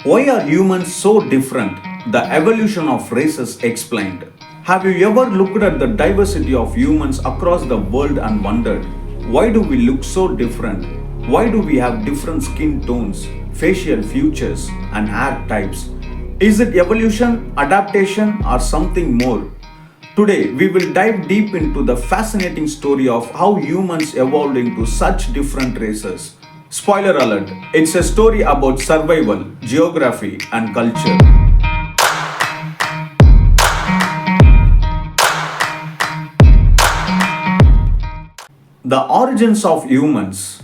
Why are humans so different? The evolution of races explained. Have you ever looked at the diversity of humans across the world and wondered, why do we look so different? Why do we have different skin tones, facial features, and hair types? Is it evolution, adaptation, or something more? Today, we will dive deep into the fascinating story of how humans evolved into such different races. Spoiler alert, it's a story about survival, geography, and culture. The origins of humans.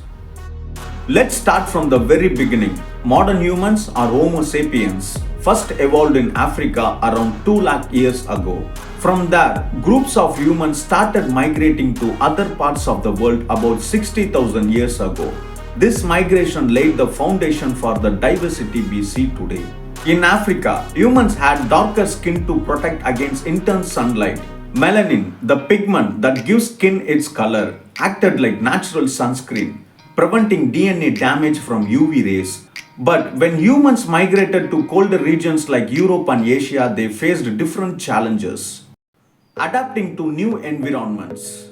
Let's start from the very beginning. Modern humans are Homo sapiens, first evolved in Africa around 2 lakh years ago. From there, groups of humans started migrating to other parts of the world about 60,000 years ago. This migration laid the foundation for the diversity we see today. In Africa, humans had darker skin to protect against intense sunlight. Melanin, the pigment that gives skin its color, acted like natural sunscreen, preventing DNA damage from UV rays. But when humans migrated to colder regions like Europe and Asia, they faced different challenges. Adapting to new environments.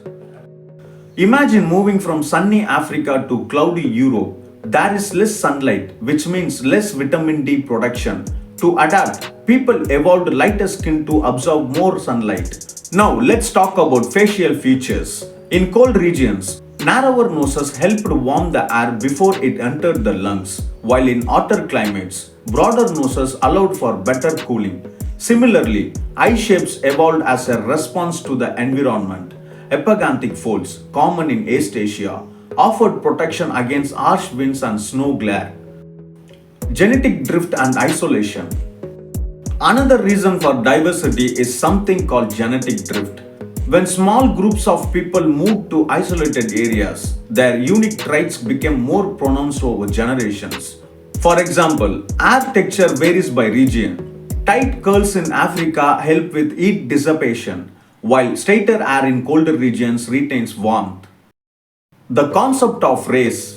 Imagine moving from sunny Africa to cloudy Europe. There is less sunlight, which means less vitamin D production. To adapt, people evolved lighter skin to absorb more sunlight. Now let's talk about facial features. In cold regions, narrower noses helped warm the air before it entered the lungs, while in hotter climates, broader noses allowed for better cooling. Similarly, eye shapes evolved as a response to the environment. Epiganthic folds, common in East Asia, offered protection against harsh winds and snow glare. Genetic drift and isolation. Another reason for diversity is something called genetic drift. When small groups of people moved to isolated areas, their unique traits became more pronounced over generations. For example, hair texture varies by region. Tight curls in Africa help with heat dissipation, while straighter hair in colder regions retains warmth. The concept of race.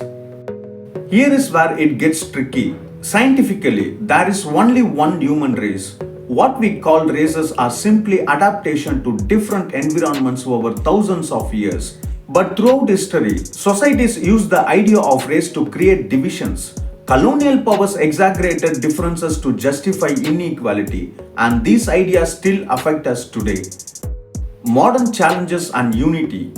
Here is where it gets tricky. Scientifically, there is only one human race. What we call races are simply adaptation to different environments over thousands of years. But throughout history, societies used the idea of race to create divisions. Colonial powers exaggerated differences to justify inequality, and these ideas still affect us today. Modern challenges and unity.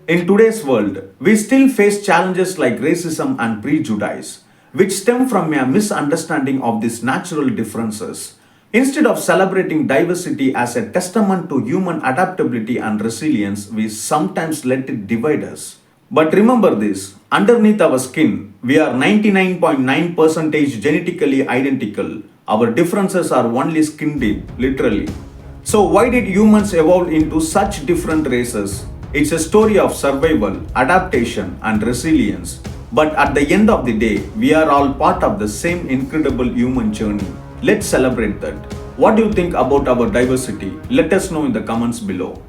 In today's world, we still face challenges like racism and prejudice, which stem from a misunderstanding of these natural differences. Instead of celebrating diversity as a testament to human adaptability and resilience, we sometimes let it divide us. But remember this, underneath our skin, we are 99.9% genetically identical. Our differences are only skin deep, literally. So why did humans evolve into such different races? It's a story of survival, adaptation, and resilience. But at the end of the day, we are all part of the same incredible human journey. Let's celebrate that. What do you think about our diversity? Let us know in the comments below.